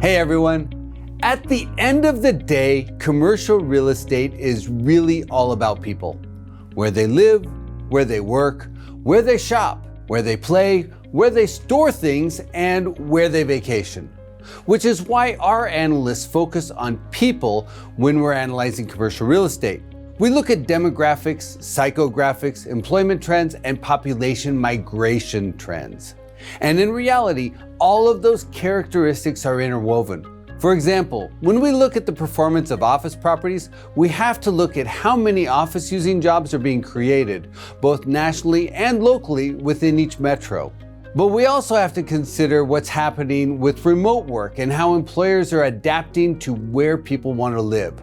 Hey everyone. At the end of the day, commercial real estate is really all about people. Where they live, where they work, where they shop, where they play, where they store things, and where they vacation. Which is why our analysts focus on people when we're analyzing commercial real estate. We look at demographics, psychographics, employment trends, and population migration trends. And in reality, all of those characteristics are interwoven. For example, when we look at the performance of office properties, we have to look at how many office-using jobs are being created, both nationally and locally within each metro. But we also have to consider what's happening with remote work and how employers are adapting to where people want to live.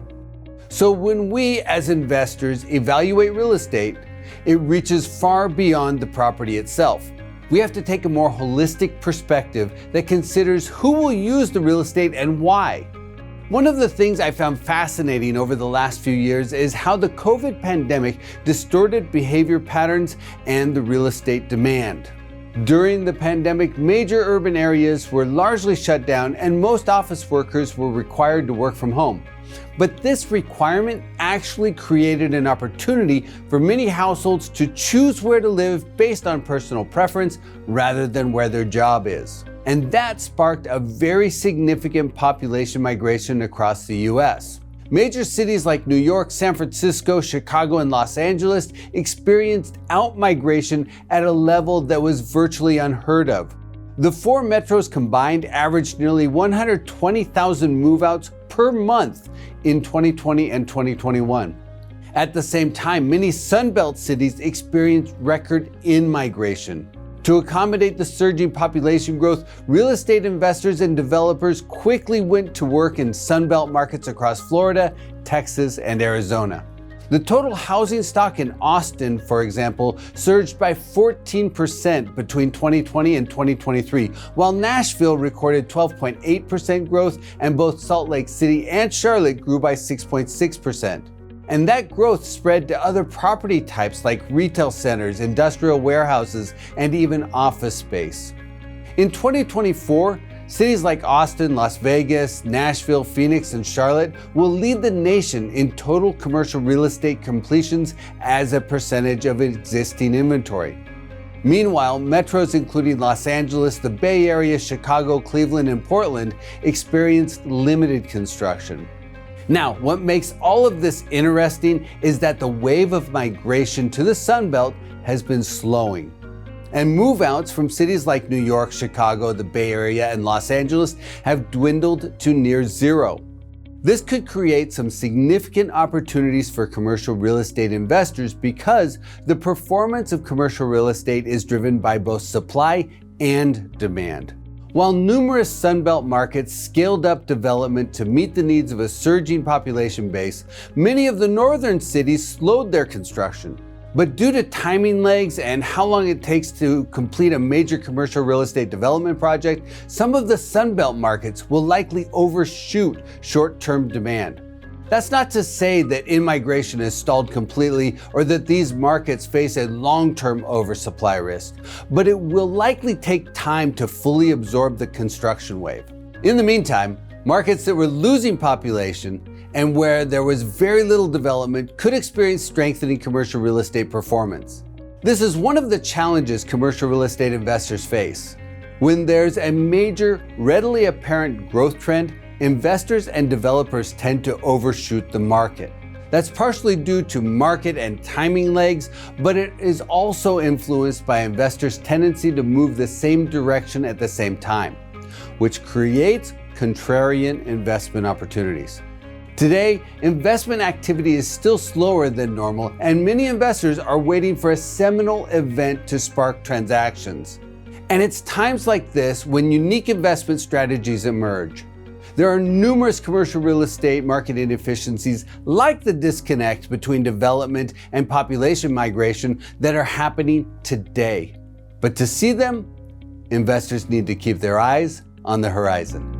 So when we as investors evaluate real estate, it reaches far beyond the property itself. We have to take a more holistic perspective that considers who will use the real estate and why. One of the things I found fascinating over the last few years is how the COVID pandemic distorted behavior patterns and the real estate demand. During the pandemic, major urban areas were largely shut down and most office workers were required to work from home. But this requirement actually created an opportunity for many households to choose where to live based on personal preference rather than where their job is. And that sparked a very significant population migration across the US. Major cities like New York, San Francisco, Chicago, and Los Angeles experienced out-migration at a level that was virtually unheard of. The four metros combined averaged nearly 120,000 move-outs per month in 2020 and 2021. At the same time, many Sunbelt cities experienced record in-migration. To accommodate the surging population growth, real estate investors and developers quickly went to work in Sunbelt markets across Florida, Texas, and Arizona. The total housing stock in Austin, for example, surged by 14% between 2020 and 2023, while Nashville recorded 12.8% growth, and both Salt Lake City and Charlotte grew by 6.6%. And that growth spread to other property types like retail centers, industrial warehouses, and even office space. In 2024, cities like Austin, Las Vegas, Nashville, Phoenix, and Charlotte will lead the nation in total commercial real estate completions as a percentage of existing inventory. Meanwhile, metros including Los Angeles, the Bay Area, Chicago, Cleveland, and Portland experienced limited construction. Now, what makes all of this interesting is that the wave of migration to the Sun Belt has been slowing. And move-outs from cities like New York, Chicago, the Bay Area, and Los Angeles have dwindled to near zero. This could create some significant opportunities for commercial real estate investors because the performance of commercial real estate is driven by both supply and demand. While numerous Sunbelt markets scaled up development to meet the needs of a surging population base, many of the northern cities slowed their construction. But due to timing lags and how long it takes to complete a major commercial real estate development project, some of the Sunbelt markets will likely overshoot short-term demand. That's not to say that in-migration is stalled completely or that these markets face a long-term oversupply risk, but it will likely take time to fully absorb the construction wave. In the meantime, markets that were losing population and where there was very little development could experience strengthening commercial real estate performance. This is one of the challenges commercial real estate investors face. When there's a major, readily apparent growth trend, investors and developers tend to overshoot the market. That's partially due to market and timing lags, but it is also influenced by investors' tendency to move the same direction at the same time, which creates contrarian investment opportunities. Today, investment activity is still slower than normal, and many investors are waiting for a seminal event to spark transactions. And it's times like this when unique investment strategies emerge. There are numerous commercial real estate market inefficiencies, like the disconnect between development and population migration, that are happening today. But to see them, investors need to keep their eyes on the horizon.